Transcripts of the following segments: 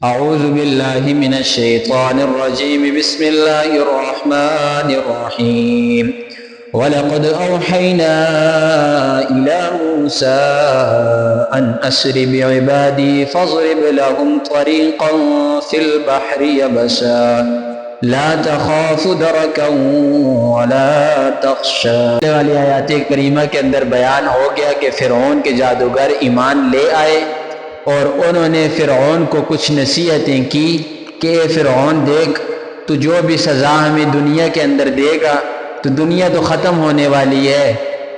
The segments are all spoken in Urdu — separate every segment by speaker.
Speaker 1: اعوذ باللہ من الشیطان الرجیم بسم اللہ الرحمن الرحیم وَلَقَدْ أَوْحَيْنَا إِلَى مُوسَىٰ أَنْ أَسْرِ بِعِبَادِي فَاضْرِبْ لَهُمْ طَرِيقًا فِي الْبَحْرِ يَبَسًا لَا تَخَافُ دَرَكًا وَلَا تَخْشَىٰ۔ والی آیات کریمہ کے اندر بیان ہو گیا کہ فرعون کے جادوگر ایمان لے آئے اور انہوں نے فرعون کو کچھ نصیحتیں کی کہ اے فرعون دیکھ، تو جو بھی سزا ہمیں دنیا کے اندر دے گا تو دنیا تو ختم ہونے والی ہے،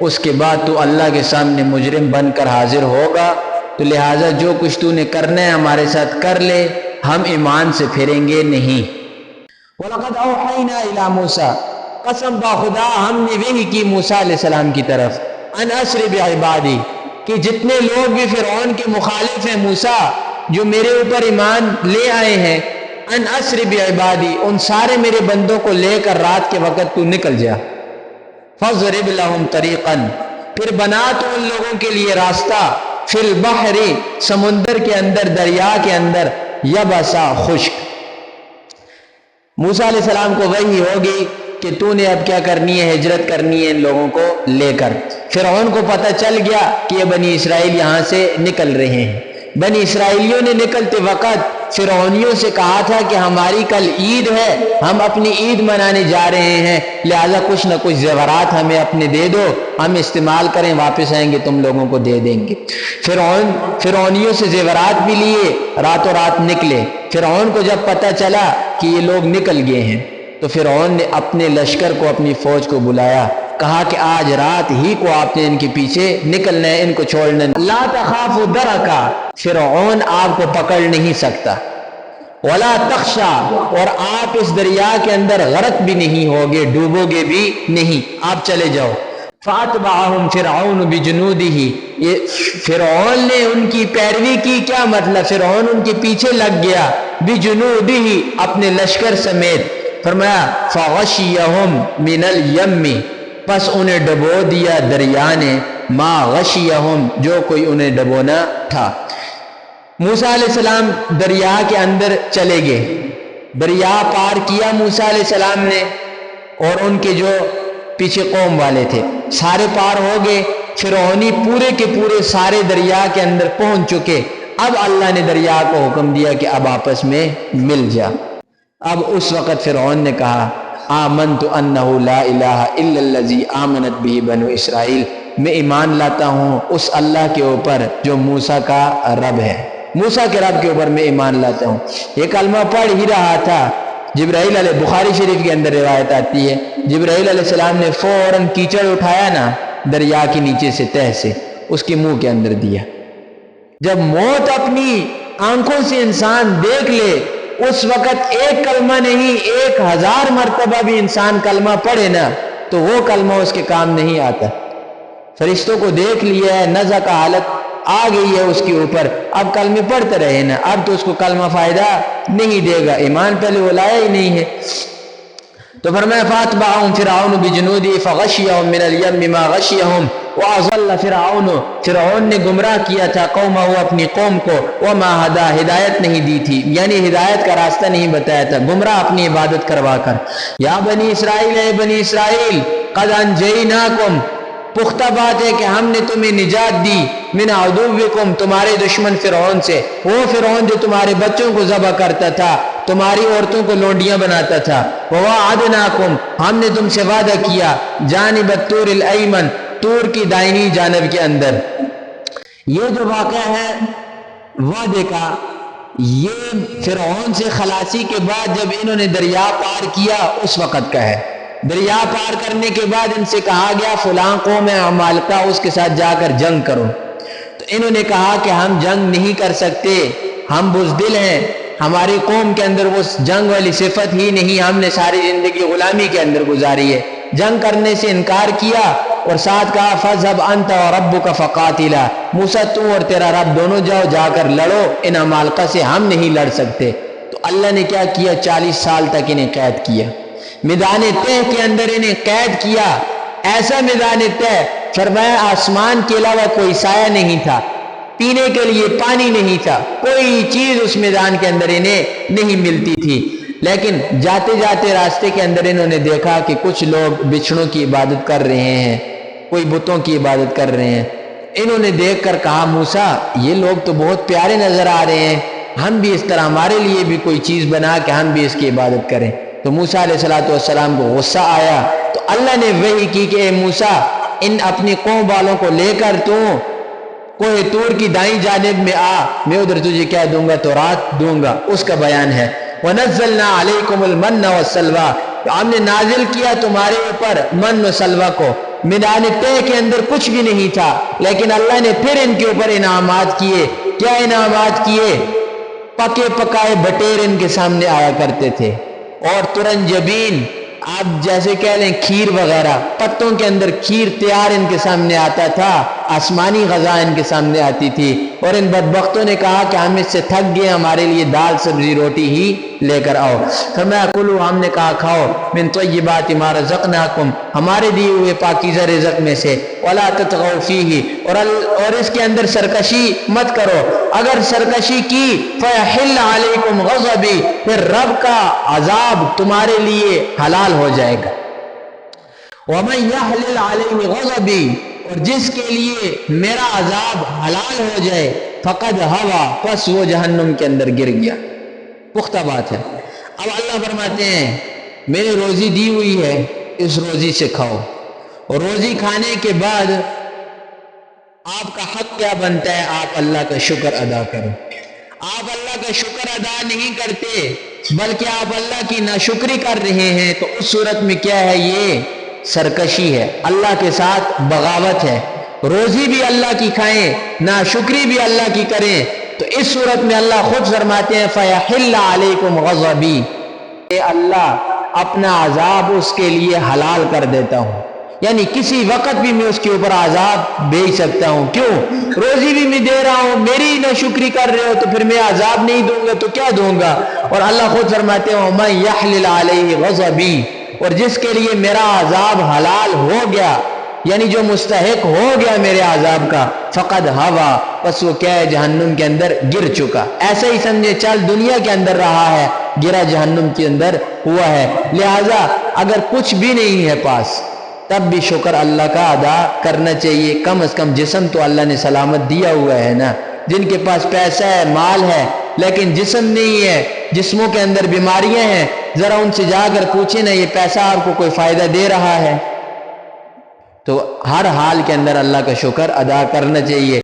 Speaker 1: اس کے بعد تو اللہ کے سامنے مجرم بن کر حاضر ہوگا، تو لہٰذا جو کچھ تو نے کرنا ہے ہمارے ساتھ کر لے، ہم ایمان سے پھریں گے نہیں۔ وَلَقَدْ أَوْحَيْنَا إِلَى مُوسَىٰ، قسم باخدا ہم نے وحی کی موسیٰ علیہ السلام کی طرف، أَنْ أَسْرِ بِعِبَادِي، کہ جتنے لوگ بھی فرعون کے مخالف ہیں موسیٰ، جو میرے اوپر ایمان لے آئے ہیں، ان اسر بعبادی، ان سارے میرے بندوں کو لے کر رات کے وقت تو نکل جا، فضرب لهم طریقا، پھر بنا تو ان لوگوں کے لیے راستہ، فی البحر، سمندر کے اندر، دریا کے اندر، یبسا، خشک۔ موسیٰ علیہ السلام کو وحی ہوگی کہ تو نے اب کیا کرنی ہے، ہجرت کرنی ہے ان لوگوں کو لے کر۔ فرعون کو پتہ چل گیا کہ یہ بنی اسرائیل یہاں سے نکل رہے ہیں۔ بنی اسرائیلیوں نے نکلتے وقت فرعونیوں سے کہا تھا کہ ہماری کل عید ہے، ہم اپنی عید منانے جا رہے ہیں، لہذا کچھ نہ کچھ زیورات ہمیں اپنے دے دو، ہم استعمال کریں، واپس آئیں گے تم لوگوں کو دے دیں گے۔ فرعونیوں سے زیورات بھی لیے، راتوں رات نکلے۔ فرعون کو جب پتہ چلا کہ یہ لوگ نکل گئے ہیں تو فرعون نے اپنے لشکر کو، اپنی فوج کو بلایا، کہا کہ آج رات ہی کو آپ نے ان کے پیچھے نکلنا ہے، ان کو چھوڑنا ہے۔ لا تخاف درکا، فرعون آپ کو پکڑ نہیں سکتا، ولا تخشا، اور آپ اس دریا کے اندر غرق بھی نہیں ہوگے، ڈوبو گے بھی نہیں، آپ چلے جاؤ۔ فاتبعہم فرعون بجنودہ، یہ فرعون نے ان کی پیروی کی، کیا مطلب؟ فرعون ان کے پیچھے لگ گیا، بجنودہ، اپنے لشکر سمیت۔ فرمایا فغشیہم من الیم، پس انہیں ڈبو دیا دریا نے، ما غشیہم، جو کوئی انہیں ڈبونا تھا۔ موسیٰ علیہ السلام دریا کے اندر چلے گئے، دریا پار کیا موسیٰ علیہ السلام نے، اور ان کے جو پیچھے قوم والے تھے سارے پار ہو گئے۔ فرعونی پورے کے پورے سارے دریا کے اندر پہنچ چکے۔ اب اللہ نے دریا کو حکم دیا کہ اب آپس میں مل جا۔ اب اس وقت فرعون نے کہا آمنت انہ لا الہ الا الذی آمنت بہ بنو اسرائیل، میں ایمان لاتا ہوں اس اللہ کے اوپر جو موسیٰ کا رب ہے، موسیٰ کے رب کے اوپر میں ایمان لاتا ہوں۔ یہ کلمہ پڑھ ہی رہا تھا، جبرائیل علیہ، بخاری شریف کے اندر روایت آتی ہے، جبرائیل علیہ السلام نے فوراً کیچڑ اٹھایا نا دریا کے نیچے سے، تہ سے، اس کے منہ کے اندر دیا۔ جب موت اپنی آنکھوں سے انسان دیکھ لے، اس وقت ایک کلمہ نہیں 1000 مرتبہ بھی انسان کلمہ پڑھے نا تو وہ کلمہ اس کے کام نہیں آتا۔ فرشتوں کو دیکھ لیا ہے، نزع کا حالت آ گئی ہے اس کے اوپر، اب کلمے پڑھتے رہے نا، اب تو اس کو کلمہ فائدہ نہیں دے گا، ایمان پہلے وہ لایا ہی نہیں ہے۔ تو فرمایا فاتبعہم فرعون بجنودہ فغشیہم من الیم ما غشیہم واضل فرعون، فرعون نے گمراہ کیا تھا قومہ، اپنی قوم کو، وما ہدا، ہدایت نہیں دی تھی، یعنی ہدایت کا راستہ نہیں بتایا تھا، گمراہ اپنی عبادت کروا کر۔ یا بنی اسرائیل، اے بنی اسرائیل، قد انجیناکم، پختہ بات ہے کہ ہم نے تمہیں نجات دی، من عدوکم، تمہارے دشمن فرعون سے، وہ فرعون جو تمہارے بچوں کو ذبح کرتا تھا، تمہاری عورتوں کو لونڈیاں بناتا تھا۔ ووعدناکم، ہم نے تم سے وعدہ کیا، جانب الطور الایمن، طور کی دائنی جانب کے اندر۔ یہ جو واقعہ ہے وعدے کا، یہ فرعون سے خلاصی کے بعد جب انہوں نے دریا پار کیا اس وقت کا ہے۔ دریا پار کرنے کے بعد ان سے کہا گیا فلاں قوم ہے عمالقہ، اس کے ساتھ جا کر جنگ کرو، تو انہوں نے کہا کہ ہم جنگ نہیں کر سکتے، ہم بزدل ہیں، ہماری قوم کے اندر وہ جنگ والی صفت ہی نہیں، ہم نے ساری زندگی غلامی کے اندر گزاری ہے۔ جنگ کرنے سے انکار کیا اور ساتھ کہا فَاذْهَبْ أَنْتَ وَرَبُّكَ فَقَاتِلَا، موسیٰ تو اور تیرا رب دونوں جاؤ، جا کر لڑو، ان عمالقہ سے ہم نہیں لڑ سکتے۔ تو اللہ نے کیا کیا، 40 سال تک انہیں قید کیا، میدان تہ کے اندر انہیں قید کیا، ایسا میدان تہ فرمایا آسمان کے علاوہ کوئی سایہ نہیں تھا، پینے کے لیے پانی نہیں تھا، کوئی چیز اس میدان کے اندر انہیں نہیں ملتی تھی، لیکن جاتے جاتے راستے کے اندر انہوں نے دیکھا کہ کچھ لوگ بچھڑوں کی عبادت کر رہے ہیں، کوئی بتوں کی عبادت کر رہے ہیں۔ انہوں نے دیکھ کر کہا موسیٰ یہ لوگ تو بہت پیارے نظر آ رہے ہیں، ہم بھی اس طرح ہمارے لیے بھی کوئی چیز بنا کہ ہم بھی اس کی عبادت کریں۔ تو موسیٰ علیہ السلام کو غصہ آیا، تو اللہ نے وحی کی کہ اے موسیٰ ان اپنی قوم والوں کو لے کر تو کوہ طور کی دائیں جانب میں آ، میں ادھر تجھے کیا دوں گا؟ تورات دوں گا۔ اس کا بیان ہے وَنَزَّلْنَا عَلَيْكُمُ الْمَنَّ وَالسَّلْوَىٰ، تو ہم نے نازل کیا تمہارے اوپر من و سلوہ کو۔ میدان طے کے اندر کچھ بھی نہیں تھا، لیکن اللہ نے پھر ان کے اوپر انعامات کیے۔ کیا انعامات کیے؟ پکے پکائے بٹیر ان کے سامنے آیا کرتے تھے، اور ترنجبین، آپ جیسے کہہ لیں کھیر وغیرہ، پتوں کے اندر کھیر تیار ان کے سامنے آتا تھا، آسمانی غذا ان کے سامنے آتی تھی، اور ان بدبختوں نے کہا کہ ہم اس سے تھک گئے، ہمارے لیے دال سبزی روٹی ہی لے کر آؤ۔ فرمایا کلو، ہم نے کہا کھاؤ، من طیبات ما رزقناکم، ہمارے دیے ہوئے پاکیزہ رزق میں سے، ولا تطغوا فیہ، اور اس کے اندر سرکشی مت کرو، اگر سرکشی کی فیحل علیکم غضبی، پھر رب کا عذاب تمہارے لیے حلال ہو جائے گا۔ وَمَنْ يَحْلِلْ عَلَيْهِ غَضَبِي، اور جس کے لیے میرا عذاب حلال ہو جائے، فقد ہوا، پس وہ جہنم کے اندر گر گیا۔ پختہ بات ہے۔ اب اللہ فرماتے ہیں میں نے روزی دی ہوئی ہے، اس روزی سے کھاؤ، اور روزی کھانے کے بعد آپ کا حق کیا بنتا ہے؟ آپ اللہ کا شکر ادا کرو۔ آپ اللہ کا شکر ادا نہیں کرتے بلکہ آپ اللہ کی ناشکری کر رہے ہیں، تو اس صورت میں کیا ہے؟ یہ سرکشی ہے، اللہ کے ساتھ بغاوت ہے۔ روزی بھی اللہ کی کھائیں، ناشکری بھی اللہ کی کریں، تو اس صورت میں اللہ خود فرماتے ہیں فَيَحِلَّ عَلَيْكُمْ غَضَبِي، اے اللہ اپنا عذاب اس کے لیے حلال کر دیتا ہوں، یعنی کسی وقت بھی میں اس کے اوپر عذاب بھیج سکتا ہوں۔ کیوں؟ روزی بھی میں دے رہا ہوں، میری ناشکری کر رہے ہو، تو پھر میں عذاب نہیں دوں گا تو کیا دوں گا؟ اور اللہ خود فرماتے ہیں وَمَنْ يَحْلِلْ عَلَيْهِ غَضَبِي، اور جس کے لیے میرا عذاب حلال ہو گیا، یعنی جو مستحق ہو گیا میرے عذاب کا، فقد ہوا، بس وہ کیا ہے؟ جہنم کے اندر گر چکا۔ ایسا ہی سمجھے چل دنیا کے اندر رہا ہے، گرا جہنم کے اندر ہوا ہے۔ لہٰذا اگر کچھ بھی نہیں ہے پاس، تب بھی شکر اللہ کا ادا کرنا چاہیے۔ کم از کم جسم تو اللہ نے سلامت دیا ہوا ہے نا۔ جن کے پاس پیسہ ہے، مال ہے، لیکن جسم نہیں ہے، جسموں کے اندر بیماریاں ہیں، ذرا ان سے جا کر پوچھیں نا یہ پیسہ آپ کو کوئی فائدہ دے رہا ہے؟ تو ہر حال کے اندر اللہ کا شکر ادا کرنا چاہیے۔